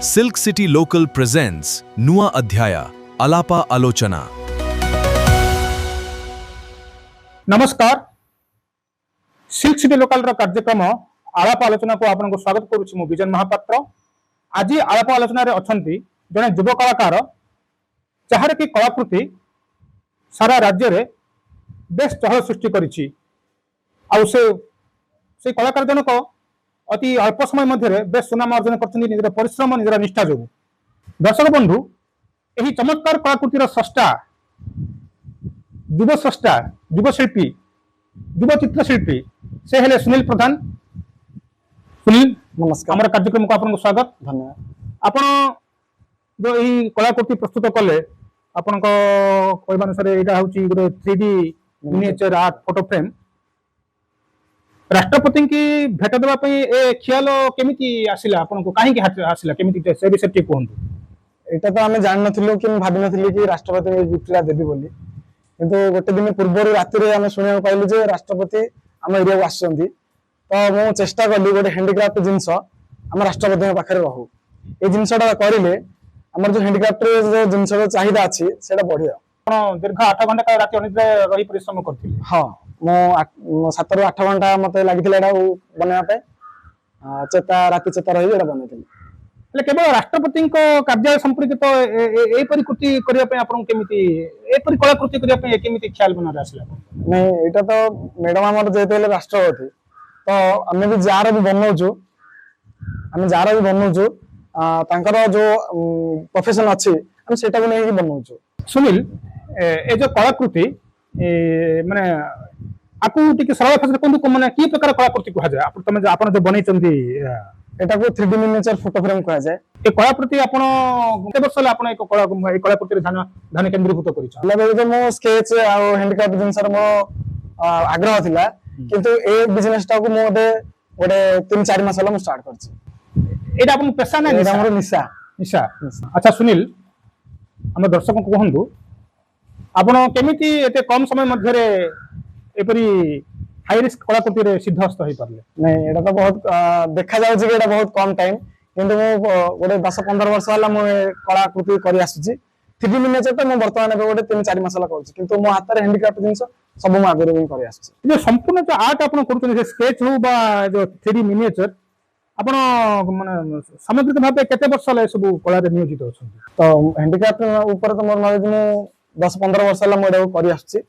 Silk city local presents नुआ अध्याय अलापा आलोचना। नमस्कार, सिल्क सिटी लोकल कार्यक्रम आलाप आलोचना को आपको स्वागत करुच्ची। विजन महापात्र आज आलाप आलोचना अच्छा जड़े युव कलाकार जार कि कलाकृति सारा राज्य में बेस चहल सृष्टि करिछि। से कलाकार जनक अति अल्प समय मध्य बेस सुनाम अर्जन कर परिश्रम निजर निष्ठा जो। दर्शक बंधु यही चमत्कार कलाकृतिर स्रष्टा युव शिल्पी युव चित्रशिल्पी से हेले सुनील प्रधान। सुनील नमस्कार, हमारा कार्यक्रम को आपको स्वागत। धन्यवाद। आपण जो यही कलाकृति प्रस्तुत कले आपण कहवा अनुसार यहाँ हूँ गोटे 3D miniature art photo frame राष्ट्रपति की भेट देवाई ए ख्याल केमिति आसिला आपनको काहेकि आसिला केमिति से विषय टी कहंतु। एटा तो आमे जान नथिलु कि भाबी नथिलु कि राष्ट्रपति में गिफ्टला देबी बोली, किंतु गोटे दिन पूर्व राति रे आमे सुनिया पाइलु जे राष्ट्रपति हम एरिया को आछंती। तो मो चेष्टा कली गोटे हैंडीक्राफ्ट जिंस हम राष्ट्रपति पाखरे रहू। ए जिंसटा करिले हमर जो हैंडीक्राफ्ट रे जो जिंस रो चाहिदा अछि सेटा बढ़िया। आपण दीर्घ 8 घंटा राति अनिद्रा रही परिश्रम करथिले। हां, मो 7 ରୁ 8 घंटा मते लागिथिले एटा बनाया पे चेता राति चेता रही एटा बनैथिले। ले केवल राष्ट्रपति को कार्य संपर्कित ए परिकृति करिया पे आपण केमिति ए परि कलाकृति करिया पे केमिति ख्याल बना आसिला। नहीं एटा तो मैडम हमर जेतेले राष्ट्रपति तो आमे भी जार भी बनौछु, आमे जार भी बनौछु तांकर जो प्रोफेशन अछि हम सेटा को नहीं बनौछु। सुनील ए जो कलाकृति माने आपु टिके सरल भाषा कोन माने की प्रकार कलाकृति कहा जाय आप तमे आपण जो बनै चंदी एटा को 3D मिनिएचर फोटो फ्रेम कहा जाय। ए कलाकृति आपण केते वर्ष आपण एक कलाकृति ध्यान केंद्रीभूत करिछ। मतलब जो मो स्केच आ हैंडक्राफ्ट जिनसर मो आग्रह थिला, किंतु ए बिजनेस टा को मो गोटे 3-4 मास होला मो स्टार्ट करछि। एटा आपण पेशा ना एटा हमर निशा निशा। अच्छा सुनील हम दर्शक को कहंदु आपण केमिति एते कम समय मध्य रे एपरी हाई रिस्क कलाकृति रे सिद्धहस्त होई परले। नहीं एटा तो बहुत देखा जाउ जे एटा बहुत कम टाइम, किंतु मो गोटे 10-15 वर्ष होला मो कलाकृति करि आसुची। 3D मिनिएचर तो मो वर्तमान गोटे 3-4 मास होला करछि, किंतु मो हाथ रे हैंडीक्राफ्ट जिंस सब मो आगरे भी करि आसुची। जे संपूर्ण जो आर्ट आपण करछन जे स्केच हो बा जो 3D मिनिएचर आपण माने सामग्रिक भाबे केते वर्ष होला सब कला रे नियोजित अछन। तो हैंडीक्राफ्ट ऊपर तो मोर नॉलेज मो 10-15 वर्ष होला मोडे करि आसुची,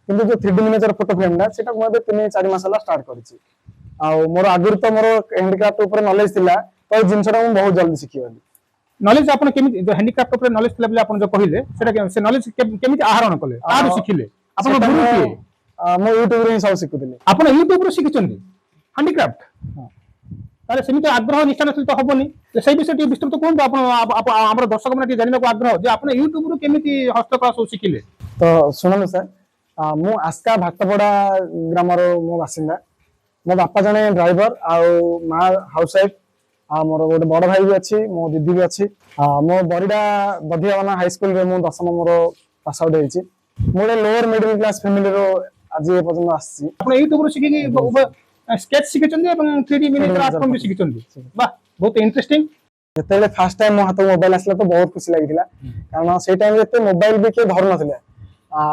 किंतु जो 3D मिनिएचर फोटो फ्रेम ना सेटा मो 3-4 मास होला स्टार्ट करछि। आ मोर आगुर तो मोर हैंडीक्राफ्ट ऊपर नॉलेज थिला, तो जिंसटा मो बहुत जल्दी सिखियली। नॉलेज आपण केमिति जो हैंडीक्राफ्ट ऊपर नॉलेज थिला बले आपण जो कहिले सेटा से नॉलेज केमिति आहरण कले आरो सिखिले आपण गुरु के मो यूट्यूब रे सब सिखुतिले। आपण यूट्यूब रे सिखिचंदी हैंडीक्राफ्ट। ताले सेमिति आग्रह निष्ठा नथिल तो हबोनी। से विषय टी विस्तृत कोन आपण हमर दर्शक माने जानिबा को आग्रह जे आपण यूट्यूब रो केमिति हस्तकला सब सिखिले। तो सुनलो सर, मु आस्का भाटपड़ा ग्राम रो मो बासिंदा। मो बापा जने ड्राइवर आउ मां हाउस वाइफ आ मोर गोटे बड़ भाई भी अछि, मो दीदी भी अछि। मो बरिडा बधियावाना हाई स्कूल रे मो 10th मोर पास आउट हेछि। मोरे लोअर मिडिल क्लास फैमिली रो आज ए पर्यंत आछि। आपण यूट्यूब रो सिखि कि स्केच सिखिचंदी एवं 3D मिनिएचर आर्ट फॉर्म भी सिखिचंदी। वाह बहुत इंटरेस्टिंग। जेतेले फर्स्ट टाइम मो हाथ मोबाइल आसला तो बहुत खुशी लागिथिला, कारण से टाइम रे मोबाइल भी के धर नथिले।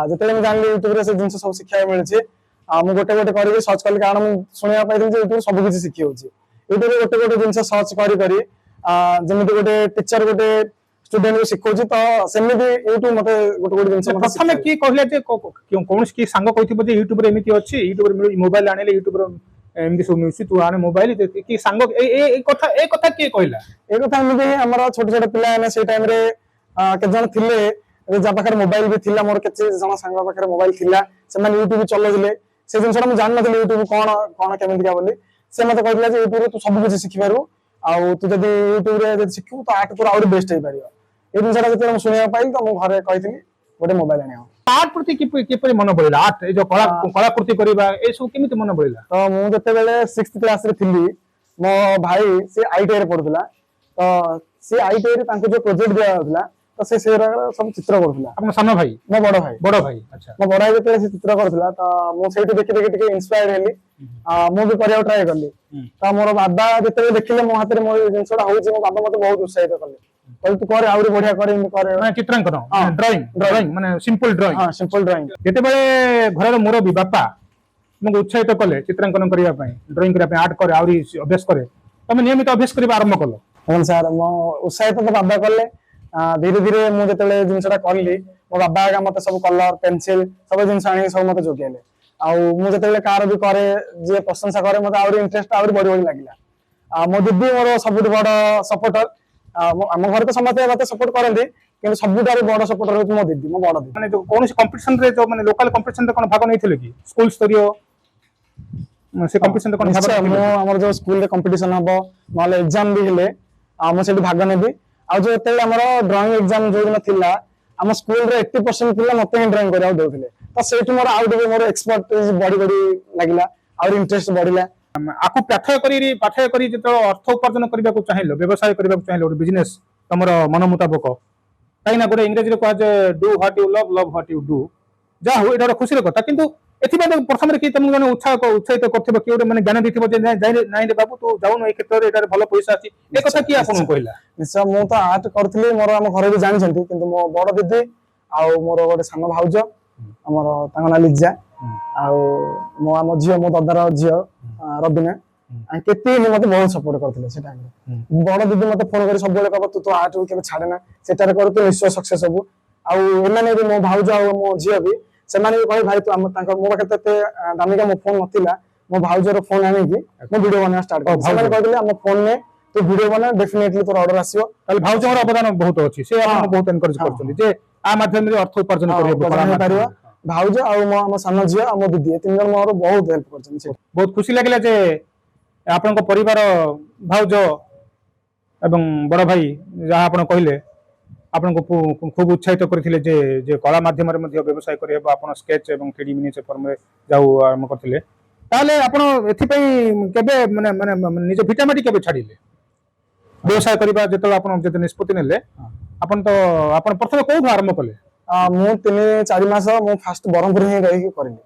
जेतेले मैं जानली यूट्यूब रे से जिंस सब शिक्षा मिलछि, मु गोटे गोटे करी सर्च कली, कारण मु सुनिया पाइथिल जे यूट्यूब सब किछि शिखि होछि। यूट्यूब रे गोटे गोटे जिंस सर्च करी करी जेमिति गोटे टीचर गोटे स्टूडेंट को सिखौछि, तो सेमिति यूट्यूब मते गोटे गोटे जिंस मते प्रथमे की कहले जे कोन की सांग कहिथिबो जे यूट्यूब रे एमिति अछि, यूट्यूब रे मोबाइल आनेले यूट्यूब रे एमडी सब म्यूजिक तू आने मोबाइल की सांग ए कथा के कहला। ए कथा एमिति हमर छोट छोट पिला ने से टाइम रे के जण थिले जा पाखर मोबाइल भी थिला, मोर केते जण सांग पाखर मोबाइल थिला, से माने यूट्यूब चलौदिले। से जिंसटा मु जान नथिले यूट्यूब कोन केमिति का बोली। से मते कहला जे यूट्यूब रे तू सब कुछ सिखि पारू, आ तू जदी यूट्यूब रे जदी सिखु तो आर्ट तोर और बेस्ट हे पारियो। ए जिंसटा जते मु सुनिया पाइल तो मु घरे कहिथिनी गोटे मोबाइल आनियो। आर्ट प्रति किपरि मन बळिला आर्ट ए जो कलाकृति करिबा ए सब केमिति मन बळिला। तो मु जते बेले 6th क्लास रे थिली, मो भाई से आईटीआई रे पढुतला। तो से आईटीआई रे तांको जो प्रोजेक्ट दिया होतला, ତ ସେ ସବୁ ଚିତ୍ର କରୁଥିଲା। ଆପଣ ସାନ ଭାଇ? ମୋ ବଡ ଭାଇ। ବଡ ଭାଇ, ଆଚ୍ଛା। ମୋ ବଡ ଭାଇ ଯେତେବେଳେ ସେ ଚିତ୍ର କରୁଥିଲା ତ ମୁଁ ସେଇଠୁ ଦେଖି ଦେଖି ଟିକେ ଇନ୍ସପାୟାର୍ଡ ହେଲି। ମୁଁ ବି କରିବାକୁ ଟ୍ରାଏ କଲି। ତ ମୋର ବାବା ଯେତେବେଳେ ଦେଖିଲେ ମୋ ହାତରେ ମୋ ଜିନିଷଟା ହଉଛି, ମୋ ବାବା ମତେ ବହୁତ ଉତ୍ସାହିତ କଲେ, କହିଲେ ତୁ କରେ, ଆହୁରି ବଢିଆ କରେ, ଏମିତି କରେ। ମାନେ ଚିତ୍ରାଙ୍କନ, ଡ୍ରଇଂ ମାନେ ସିମ୍ପଲ ଡ୍ରଇଂ। ହଁ, ସିମ୍ପଲ ଡ୍ରଇଂ। ଯେତେବେଳେ ଘରର ମୁରବୀ ବାପା ତୁମକୁ ଉତ୍ସାହିତ କଲେ ଚିତ୍ରାଙ୍କନ କରିବା ପାଇଁ, ଡ୍ରଇଂ କରିବା ପାଇଁ, ଆର୍ଟ କରେ, ଆହୁରି ଅଭ୍ୟାସ କରେ, ତମେ ନିୟମିତ ଅଭ୍ୟାସ କରିବା ଆରମ୍ଭ କଲ? ହଁ ସାର୍, ମୋ ଉତ୍ସାହିତ ତ ବାବା କଲେ। ଧୀରେ ଧୀରେ ମୁଁ ଯେତେବେଳେ ଜିନିଷଟା କଲି, ମୋ ବାବା ଆଗା ମତେ ସବୁ କଲର, ପେନସିଲ ସବୁ ଜିନିଷ ଆଣିକି ସବୁ ମତେ ଯୋଗେଇଲେ। ଆଉ ମୁଁ ଯେତେବେଳେ କାହାର ବି କରେ, ଯିଏ ପ୍ରଶଂସା କରେ, ମତେ ଆହୁରି ଇଣ୍ଟରେଷ୍ଟ ଆହୁରି ବଢି ବଢି ଲାଗିଲା। ମୋ ଦିଦି ମୋର ସବୁଠୁ ବଡ ସପୋର୍ଟର। ଆମ ଘରେ ତ ସମସ୍ତେ ମତେ ସପୋର୍ଟ କରନ୍ତି, କିନ୍ତୁ ସବୁଠାରୁ ବଡ ସପୋର୍ଟର ହଉଛି ମୋ ଦିଦି, ମୋ ବଡ ଦିଦି। ମାନେ କୌଣସି କମ୍ପିଟିସନ ରେ, ମାନେ ଲୋକାଲ କମ୍ପିଟିସନ ରେ କଣ ଭାଗ ନେଇଥିଲେ କି? ସ୍କୁଲ ସ୍ତରୀୟ ସେ କମ୍ପିଟିସନ ରେ କଣ ଭାଗ ନେଇଥିଲେ? ମୁଁ ଆମର ଯୋଉ ସ୍କୁଲରେ କମ୍ପିଟିସନ ହବ, ନହେଲେ ଏକ୍ସାମ ବି ହେଲେ ମୁଁ ସେଠି ଭାଗ ନେବି। ଆଉ ଯୋଉ ଯେତେବେଳେ ଆମର ଡ୍ରଇଂ ଏକ୍ସାମ ଯୋଉ ଦିନ ଥିଲା, ଆମ ସ୍କୁଲରେ 80% ପିଲା ମତେ ହିଁ ଡ୍ରଇଂ କରିବାକୁ ଦଉଥିଲେ। ତ ସେଇଠୁ ମୋର ଆଉ ଟିକେ ମୋର ଏକ୍ସପର୍ଟ ବଢି ବଢି ଲାଗିଲା, ଆହୁରି ଇଣ୍ଟରେଷ୍ଟ ବଢିଲା। ଆକୁ ପାଥେୟ କରି ଯେତେବେଳେ ଅର୍ଥ ଉପାର୍ଜନ କରିବାକୁ ଚାହିଁଲ, ବ୍ୟବସାୟ କରିବାକୁ ଚାହିଁଲ, ଗୋଟେ ବିଜନେସ ତମର ମନ ମୁତାବକ, କାହିଁକି ନା ଗୋଟେ ଇଂରେଜୀରେ କୁହାଯାଏ do what you love, love what you do. ଯାହା ହଉ ଏଇଟା ଗୋଟେ ଖୁସିର କଥା, କିନ୍ତୁ ଏଥିପାଇଁ ପ୍ରଥମରେ କି ତମକୁ ଜଣେ ଉତ୍ସାହିତ କରିଥିବ, କି ଗୋଟେ ମାନେ ଜ୍ଞାନ ଦେଇଥିବ ଯେ ନାଇଁ ରେ ବାବୁ ତୁ ଯାଉନୁ, ଏ କ୍ଷେତ୍ରରେ ଏଟାରେ ଭଲ ପଇସା ଅଛି, ଏ କଥା କିଏ ଆପଣଙ୍କୁ କହିଲା? ନିଶ୍ଚୟ, ମୁଁ ତ ଆର୍ଟ କରୁଥିଲି, ମୋର ଆମ ଘରେ ବି ଜାଣିଛନ୍ତି, କିନ୍ତୁ ମୋ ବଡ ଦିଦି ଆଉ ମୋର ଗୋଟେ ସାନ ଭାଉଜ, ଆମର ତାଙ୍କ ନାଁ ଲିଜା, ଆଉ ଆମ ଝିଅ, ମୋ ଦାଦାର ଝିଅ ରବିନା, କେତେ ମତେ ବହୁତ ସପୋର୍ଟ କରିଥିଲେ ସେ ଟାଇମରେ। ବଡ ଦିଦି ମତେ ଫୋନ କରି ସବୁବେଳେ କହିବ ତୁ ଆର୍ଟ କେବେ ଛାଡେ ନା, ସେଟାରେ କର, ତୁ ନିଶ୍ଚୟ ସକ୍ସେସ ହବୁ। ଆଉ ଏମାନେ ବି, ମୋ ଭାଉଜ ଆଉ ମୋ ଝିଅ ବି, ସେମାନେ ବି କହେ ଭାଇ ତୁ ମୋ ପାଖରେ ତ ଏତେ ଦାମିକା ମୋ ଫୋନ ନଥିଲା, ମୋ ଭାଉଜର ଫୋନ ଆଣିକି ମୁଁ ଭିଡିଓ ବନେଇବା ଷ୍ଟାର୍ଟ କଲି। ସେମାନେ କହିଥିଲେ ଆମ ଫୋନ ନେ, ତୁ ଭିଡିଓ ବନା, ଡେଫିନେଟଲି ତୋର ଅର୍ଡର ଆସିବ। ତାହେଲେ ଭାଉଜଙ୍କର ଅବଦାନ ବହୁତ ଅଛି, ସେ ଆପଣଙ୍କୁ ବହୁତ ଏନକରେଜ କରୁଛନ୍ତି ଯେ ଆ ମାଧ୍ୟମରେ ଅର୍ଥ ଉପାର୍ଜନ କରିପାରିବ। ଭାଉଜ ଆଉ ଆମ ସାନ ଝିଅ ଆଉ ମୋ ଦିଦି, ଏ 3 ଜଣ ମୋର ବହୁତ ହେଲ୍ପ କରିଛନ୍ତି। ବହୁତ ଖୁସି ଲାଗିଲା ଯେ ଆପଣଙ୍କ ପରିବାର, ଭାଉଜ ଏବଂ ବଡ ଭାଇ ଯାହା ଆପଣ କହିଲେ, ଆପଣଙ୍କୁ ଖୁବ ଉତ୍ସାହିତ କରିଥିଲେ ଯେ କଳା ମାଧ୍ୟମରେ ମଧ୍ୟ ବ୍ୟବସାୟ କରିହେବ। ଆପଣ ସ୍କେଚ ଏବଂ 3D ମିନିଏଚର ଫର୍ମରେ ଯାଉ ଆରମ୍ଭ କରିଥିଲେ। ତାହେଲେ ଆପଣ ଏଥିପାଇଁ କେବେ ମାନେ ନିଜ ଭିଟାମାଟି କେବେ ଛାଡ଼ିଲେ ବ୍ୟବସାୟ କରିବା? ଯେତେବେଳେ ଆପଣ ଯେତେ ନିଷ୍ପତ୍ତି ନେଲେ, ଆପଣ ପ୍ରଥମେ କୋଉଠୁ ଆରମ୍ଭ କଲେ? ମୁଁ 3-4 ମାସ ମୁଁ ଫାଷ୍ଟ ବ୍ରହ୍ମପୁର ହିଁ ରହିକି କରିଲି।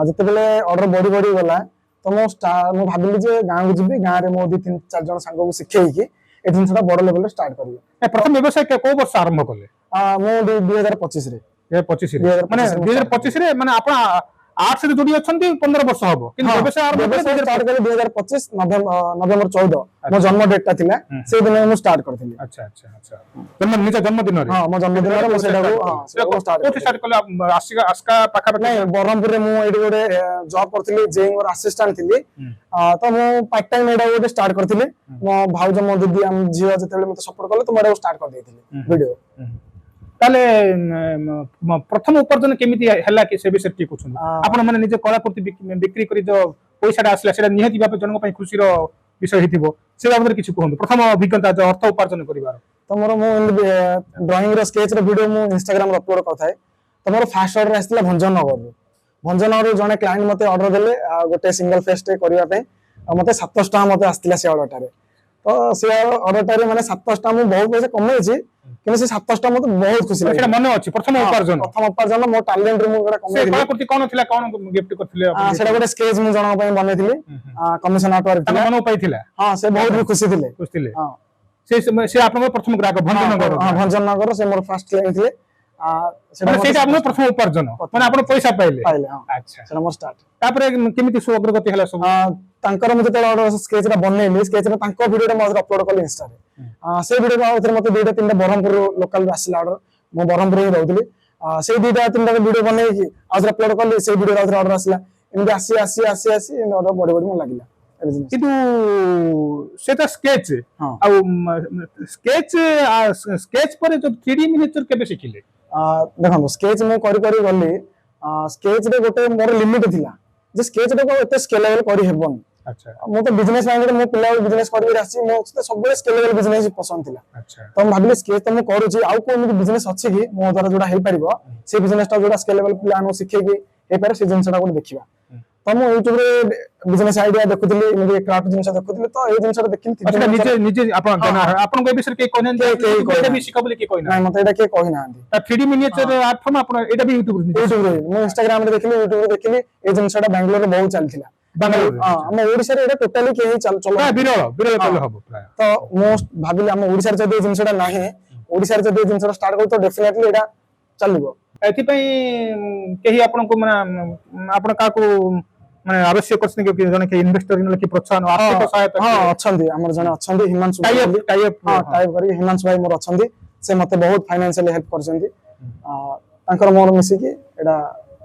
ଯେତେବେଳେ ଅର୍ଡର ବଢି ବଢି ଗଲା, ତ ମୁଁ ଭାବିଲି ଯେ ଗାଁକୁ ଯିବି, ଗାଁରେ ମୋ 2-3-4 ଜଣ ସାଙ୍ଗକୁ ଶିଖେଇକି ଏ ଜିନିଷଟା ବଡ ଲେଭେଲରେ ଷ୍ଟାର୍ଟ କରିବି। ପ୍ରଥମ ବ୍ୟବସାୟ କୋଉ ବର୍ଷ ଆରମ୍ଭ କଲେ? ମୁଁ 2025ରେ। 2025ରେ ମାନେ ଆପଣ ଆର୍ଟ୍ସ ରେ ଯୋଡି ଅଛନ୍ତି 15 ବର୍ଷ ହବ, କିନ୍ତୁ ବ୍ୟବସାୟ ଆରମ୍ଭ କଲେ 2025 ନଭେମ୍ବର 14 ମୋ ଜନ୍ମ ଡେଟ୍ ଟା ଥିଲା, ସେଇ ଦିନ ମୁଁ ଷ୍ଟାର୍ଟ କରିଥିଲି। ଆଚ୍ଛା। ନିଜ ଜନ୍ମଦିନରେ? ହଁ, ମୋ ଜନ୍ମଦିନରେ ମୁଁ ସେଟାକୁ ଷ୍ଟାର୍ଟ କଲେ। ଆସ୍କା ପାଖାପାଖି? ନାଇଁ, ବ୍ରହ୍ମପୁରରେ ମୁଁ ଏଇଠି ଗୋଟେ ଜବ କରୁଥିଲି, ଜେଇଙ୍କର ଆସିଷ୍ଟାଣ୍ଟ ଥିଲି। ତ ମୁଁ ପାର୍ଟ ଟାଇମ ଏଇଟା ଗୋଟେ ଷ୍ଟାର୍ଟ କରିଥିଲି। ମୋ ଭାଉଜ, ମୋ ଦିଦି, ଆମ ଝିଅ ଯେତେବେଳେ ମତେ ସପୋର୍ଟ କଲେ, ତ ମୁଁ ଏଇଟାକୁ ଷ୍ଟାର୍ଟ କରିଦେଇଥିଲି ଭିଡିଓ। ତାହେଲେ ପ୍ରଥମ ଉପାର୍ଜନ କେମିତି ହେଲା କି ସେ ବିଷୟରେ ଟିକେ କହୁଛନ୍ତି? ଆପଣ ମାନେ ନିଜ କଳାକୃତି ବିକ୍ରି କରି ଯୋଉ ପଇସାଟା ଆସିଲା, ସେଟା ନିହାତି ଭାବେ ଜଣଙ୍କ ପାଇଁ ଖୁସିର ବିଷୟ ହେଇଥିବ, ସେ ବାବଦରେ କିଛି କୁହନ୍ତୁ। ପ୍ରଥମ ଅଭିଜ୍ଞତା ଯୋଉ ଅର୍ଥ ଉପାର୍ଜନ କରିବାର। ତ ମୁଁ ଡ୍ରଇଂ ର ସ୍କେଚ ର ଭିଡିଓ ମୁଁ ଇନଷ୍ଟାଗ୍ରାମ ରେ ଅପଲୋଡ କରିଥାଏ। ତ ମୋର ଫାଷ୍ଟ ଅର୍ଡର ଆସିଥିଲା ଭଞ୍ଜନଗରରୁ। ଭଞ୍ଜନଗରରୁ ଜଣେ କ୍ଲାଏଣ୍ଟ ମତେ ଅର୍ଡର ଦେଲେ ଗୋଟେ ସିଙ୍ଗଲ ଫେସ୍ ଟେ କରିବା ପାଇଁ, ଆଉ ମତେ 700 ଟଙ୍କା ମତେ ଆସିଥିଲା ସେ ଅର୍ଡରଟାରେ। ତ ସେ ଅର୍ଡରଟାରେ ମାନେ 700 ଟଙ୍କା ମୁଁ ବହୁତ ପଇସା କମେଇଛି, କିନ୍ତୁ ସେ 700 ଟଙ୍କା ମତେ ବହୁତ ଖୁସି ଲାଗିଲା। ସେଟା ମନେ ଅଛି? ପ୍ରଥମ ଉପାର୍ଜନ ମୋ ଟାଲେଣ୍ଟ ରୁ ମୁଁ ଗୋଟେ କମେଇଥିଲି। କଳାକୃତି କଣ ଥିଲା, କଣ ଗିଫ୍ଟ କରିଥିଲେ? ସେଟା ଗୋଟେ ସ୍କେଚ ମୁଁ ଜଣଙ୍କ ପାଇଁ ବନେଇଥିଲି, କମିଶନ ଆର୍ଟୱାର୍କ ଥିଲା। ମନ ପାଇଥିଲା? ହଁ, ସେ ବହୁତ ବି ଖୁସି ଥିଲେ। ସେ ଆପଣଙ୍କ ପ୍ରଥମ ଗ୍ରାହକ ଭଞ୍ଜନଗର, ସେ ମୋର ଫାଷ୍ଟ କ୍ଲାଏଣ୍ଟ ଥିଲେ। ସେଇଟା ଆପଣଙ୍କ ପ୍ରଥମ ଉପାର୍ଜନ, ମାନେ ଆପଣ ପଇସା ପାଇଲେ? ଆଚ୍ଛା, ସେଟା ମୋର ଷ୍ଟାର୍ଟ। ତାପରେ କେମିତି ସବୁ ଅଗ୍ରଗତି ହେଲା ସବୁ? ତାଙ୍କର ମୁଁ ଯେତେବେଳେ ଅର୍ଡର ସ୍କେଚଟା ବନେଇଲି, ସ୍କେଚରେ ତାଙ୍କ ଭିଡିଓଟା ମୁଁ ଅପଲୋଡ କଲି ଇନଷ୍ଟାରେ। ସେ ଭିଡିଓ ଆଉଥରେ ମତେ 2-3ଟା ବ୍ରହ୍ମପୁର ଲୋକାଲରୁ ଆସିଲା ଅର୍ଡର। ମୁଁ ବ୍ରହ୍ମପୁରରେ ହିଁ ରହୁଥିଲି। ସେଇ 2-3ଟା ଭିଡିଓ ବନେଇକି ଆଉଥରେ ଅପଲୋଡ କଲି, ସେଇ ଭିଡିଓରେ ଆଉଥରେ ଅର୍ଡର ଆସିଲା। ଏମିତି ଆସି ଅର୍ଡର ବଢି ବଢି ମୁଁ ଲାଗିଲା। କିନ୍ତୁ ସେଟା ସ୍କେଚ, ଆଉ ସ୍କେଚ ପରେ ଯୋଉ 3D ମିନିଏଚର କେବେ ଶିଖିଲେ? ଦେଖନ୍ତୁ, ସ୍କେଚ ମୁଁ କରି ଗଲି। ସ୍କେଚରେ ଗୋଟେ ମୋର ଲିମିଟ ଥିଲା ଯେ ସ୍କେଚଟାକୁ ଏତେ ସ୍କେଲେବଲ କରିହେବନି। ମୁଁ ତ ବିଜନେସ ମାଇଣ୍ଡରେ, ମୋ ପିଲାବେଳେ ବିଜନେସ କରିକି ଆସିଛି, ମୋ ସବୁବେଳେ ସ୍କେଲେବଲ ବିଜନେସ ପସନ୍ଦ ଥିଲା। ତ ମୁଁ ଭାବିଲି ସ୍କେଚ ତ ମୁଁ କରୁଛି, ଆଉ କୋଉ ଏମିତି ବିଜନେସ ଅଛି କି ମୋ ଦ୍ୱାରା ଯୋଉଟା ହେଇପାରିବ, ସେ ବିଜନେସଟା ଯୋଉଟା ସ୍କେଲେବଲ ପିଲାମାନଙ୍କୁ ଶିଖେଇକି ହେଇପାରେ, ସେ ଜିନିଷଟା ଗୋଟେ ଦେଖିବା। तो ମୁଁ ୟୁଟ୍ୟୁବରେ ବିଜନେସ ଆଇଡିଆ ଦେଖୁଥିଲି ଏମିତି କ୍ରାଫ୍ଟ ଜିନିଷ ଦେଖୁଥିଲି ତ ଏଇ ଜିନିଷଟା ଦେଖିଲି ଆଚ୍ଛା ନିଜେ ନିଜେ ଆପଣ ଆପଣଙ୍କ ଏ ବିଷୟରେ କେହି କହିନାହାନ୍ତି ଏଇଟା ବି ଶିଖ ବୋଲି କେହି କହିନାହାନ୍ତି ନାଇଁ ମତେ ଏଇଟା କିଏ କହିନାହାନ୍ତି 3D ମିନିଏଚର ଆର୍ଟ ଫର୍ମ ଆପଣ ଏଇଟା ବି ୟୁଟ୍ୟୁବରେ ମୁଁ ଇନଷ୍ଟାଗ୍ରାମରେ ଦେଖିଲି ୟୁଟ୍ୟୁବରେ ଦେଖିଲି ଏଇ ଜିନିଷଟା ବାଙ୍ଗାଲୋରରେ ବହୁତ ଚାଲିଥିଲା ବାଙ୍ଗାଲୋରରେ ଆମ ଓଡିଶାରେ ଏଇଟା ଟୋଟାଲି କେହି ଚଲା ବିରଳ ବିରଳ କହିଲେ ହବ ପ୍ରାୟ ତ ମୁଁ ଭାବିଲି ଆମ ଓଡିଶାରେ ଯଦି ଏଇ ଜିନିଷଟା ନାହିଁ ଓଡିଶାରେ ଯଦି ଏଇ ଜିନିଷଟା ଷ୍ଟାର୍ଟ କରୁ ତ ଡେଫିନେଟଲି ଏଇଟା ଚାଲିବ ଏଥିପାଇଁ କେହି ଆପଣଙ୍କୁ ମାନେ ଆପଣ କାହାକୁ ମାନେ ଆବଶ୍ୟକ କରିଛନ୍ତି କି ଜଣେ କି ଇନଭେଷ୍ଟର କି ପ୍ରୋତ୍ସାହନ ଆର୍ଥିକ ସହାୟତା ହଁ ଅଛନ୍ତି ଆମର ଜଣେ ଅଛନ୍ତି ହିମାଂଶୁ ଭାଇ ଟାଇପ କରି ହିମାଂଶୁ ଭାଇ ମୋର ଅଛନ୍ତି ସେ ମତେ ବହୁତ ଫାଇନାନ୍ସିଆଲି ହେଲ୍ପ କରିଛନ୍ତି ତାଙ୍କର ମୋର ମିଶିକି ଏଇଟା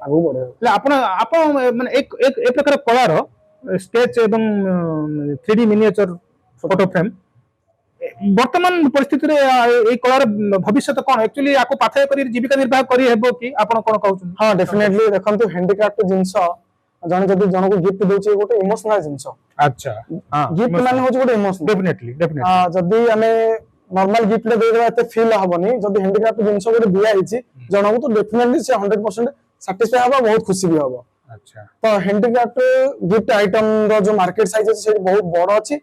ଆଗକୁ ବଢେଇବ ହେଲେ ଆପଣ ଆପଣ ମାନେ ଏ ପ୍ରକାର କଳାର ସ୍କେଚ୍ ଏବଂ 3D ମିନିଏଚର ଫଟୋ ଫ୍ରେମ୍ ବର୍ତ୍ତମାନ ପରିସ୍ଥିତିରେ এই କଳାର ଭବିଷ୍ୟତ କଣ ଆକ୍ଚୁଆଲି ଆକୁ ପାଥେୟ କରି ଜୀବିକା ନିର୍ବାହ କରି ହେବ କି ଆପଣ କଣ କହୁଛନ୍ତି ହଁ ଡେଫିନେଟଲି ଦେଖନ୍ତୁ ହ୍ୟାଣ୍ଡିକ୍ରାଫ୍ଟ ଜିନିଷ ଜଣେ ଯଦି ଜଣକୁ ଗିଫ୍ଟ ଦଉଛି ଗୋଟେ ଇମୋସନାଲ ଜିନିଷ ଆଚ୍ଛା ଗିଫ୍ଟ ମାନେ ହଉଛି ଗୋଟେ ଇମୋସନ ଡେଫିନେଟଲି ଯଦି ଆମେ ନର୍ମାଲ ଗିଫ୍ଟ ଦେଇଦେବା ଏତେ ଫିଲ୍ ହବନି ଯଦି ହ୍ୟାଣ୍ଡିକ୍ରାଫ୍ଟ ଜିନିଷ ଗୋଟେ ଦିଆ ହେଇଛି ଜଣକୁ ତ ଡେଫିନେଟଲି ସେ 100% ସାଟିସ୍ଫାଇ ହବ ବହୁତ ଖୁସି ବି ହବ ଆଚ୍ଛା ତ ହ୍ୟାଣ୍ଡିକ୍ରାଫ୍ଟ ଗିଫ୍ଟ ଆଇଟମ ର ଯୋଉ ମାର୍କେଟ ସାଇଜ ଅଛି ସେଠି ବହୁତ ବଡ ଅଛି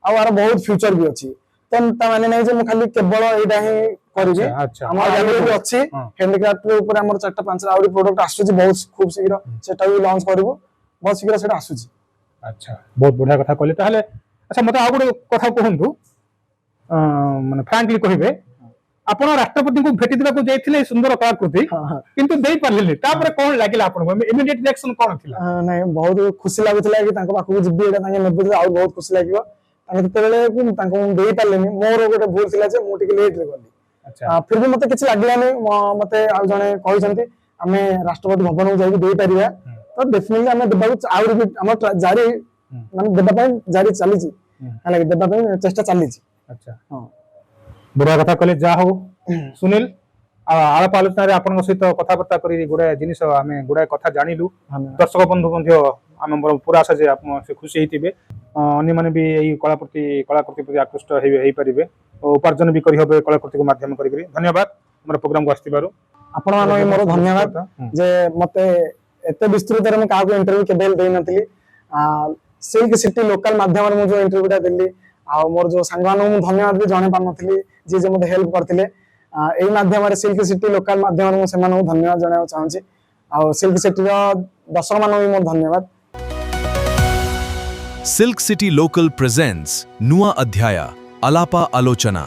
ଆଉ ଆର ବହୁତ ଫ୍ୟୁଚର ବି ଅଛି ତ ତା ମାନେ ନାହିଁ ଯେ ମୁଁ ଖାଲି କେବଳ ଏଇଟା ହିଁ କରିବି ଆମର ଆଗରେ ବି ଅଛି ହ୍ୟାଣ୍ଡିକ୍ରାଫ୍ଟ ଉପରେ ଆମର 4-5 ଆହୁରି ପ୍ରୋଡକ୍ଟ ଆସୁଛି ବହୁତ ଖୁବ ଶୀଘ୍ର ସେଟା ବି ଲଞ୍ଚ କରିବୁ ବହୁତ ଶୀଘ୍ର ସେଟା ଆସୁଛି ଆଚ୍ଛା ବହୁତ ବଢିଆ କଥା କହିଲେ ତାହେଲେ ଆଚ୍ଛା ମତେ ଆଉ ଗୋଟେ କଥା କୁହନ୍ତୁ ମାନେ ଫ୍ରାଙ୍କଲି କହିବେ ଆପଣ ରାଷ୍ଟ୍ରପତିଙ୍କୁ ଭେଟି ଦେବାକୁ ଯାଇଥିଲେ ସୁନ୍ଦର କଳାକୃତି କିନ୍ତୁ ଦେଇ ପାରିଲେନି ତାପରେ କଣ ଲାଗିଲା ଆପଣଙ୍କୁ ଇମିଡିଏଟ ରିଆକ୍ସନ କଣ ଥିଲା ନାଇଁ ବହୁତ ଖୁସି ଲାଗୁଥିଲା କି ତାଙ୍କ ପାଖକୁ ଯିବି ଏଇଟା ତାଙ୍କେ ନେବେ ଆଉ ବହୁତ ଖୁସି ଲାଗିବ ତାଙ୍କେ ଯେତେବେଳେ ତାଙ୍କୁ ମୁଁ ଦେଇ ପାରିଲିନି ମୋର ଗୋଟେ ଭୁଲ ଥିଲା ଯେ ମୁଁ ଟିକେ ଲେଟ ରେ ଗଲି ଫିର ବି ମତେ କିଛି ଲାଗିଲାନି ମତେ ଆଉ ଜଣେ କହିଛନ୍ତି ଆମେ ରାଷ୍ଟ୍ରପତି ଭବନକୁ ଯାଇକି ଦେଇପାରିବା ତ ଡେଫିନେଟଲି ଆମେ ଦେବାକୁ ଆହୁରି ବି ଆମର ଜାରି ମାନେ ଦେବା ପାଇଁ ଜାରି ଚାଲିଛି ହେଲା ଦେବା ପାଇଁ ଚେଷ୍ଟା ଚାଲିଛି ଆଚ୍ଛା ବଢିଆ କଥା କହିଲେ ଯାହା ହଉ ସୁନିଲ ଆଳାପ ଆଲୋଚନାରେ ଆପଣଙ୍କ ସହିତ କଥାବାର୍ତ୍ତା କରି ଗୁଡାଏ ଜିନିଷ ଆମେ ଗୁଡାଏ କଥା ଜାଣିଲୁ ଦର୍ଶକ ବନ୍ଧୁ ମଧ୍ୟ ଆମେ ପୁରା ଆଶା ଯେ ଆପଣ ସେ ଖୁସି ହେଇଥିବେ ଅନ୍ୟମାନେ ବି ଏଇ କଳାକୃତି ପ୍ରତି ଆକୃଷ୍ଟ ହେଇପାରିବେ ଉପାର୍ଜନ ବି କରିହେବ କଳାକୃତିକୁ ମାଧ୍ୟମ କରିକିରି ଧନ୍ୟବାଦ ଆମର ପ୍ରୋଗ୍ରାମକୁ ଆସିଥିବାରୁ ଆପଣ ମାନଙ୍କୁ ମୋର ଧନ୍ୟବାଦ ଯେ ମତେ ଏତେ ବିସ୍ତୃତରେ ମୁଁ କାହାକୁ ଇଣ୍ଟରଭ୍ୟୁ କେବେ ଦେଇନଥିଲି ସିଲ୍କ ସିଟି ଲୋକାଲ ମାଧ୍ୟମରେ ମୁଁ ଯୋଉ ଇଣ୍ଟରଭ୍ୟୁଟା ଦେଲି ଆଉ ମୋର ଯୋଉ ସାଙ୍ଗମାନଙ୍କୁ ମୁଁ ଧନ୍ୟବାଦ ବି ଜଣେଇ ପାରୁନଥିଲି ଯିଏ ମତେ ହେଲ୍ପ କରିଥିଲେ ଏଇ ମାଧ୍ୟମରେ ସିଲ୍କ ସିଟି ଲୋକାଲ ମାଧ୍ୟମରେ ମୁଁ ସେମାନଙ୍କୁ ଧନ୍ୟବାଦ ଜଣାଇବାକୁ ଚାହୁଁଛି ଆଉ ସିଲ୍କ ସିଟିର ଦର୍ଶକ ମାନଙ୍କୁ ବି ମୋର ଧନ୍ୟବାଦ सिल्क सिटी लोकल प्रेजेंट्स नुआ अध्याय अलापा आलोचना।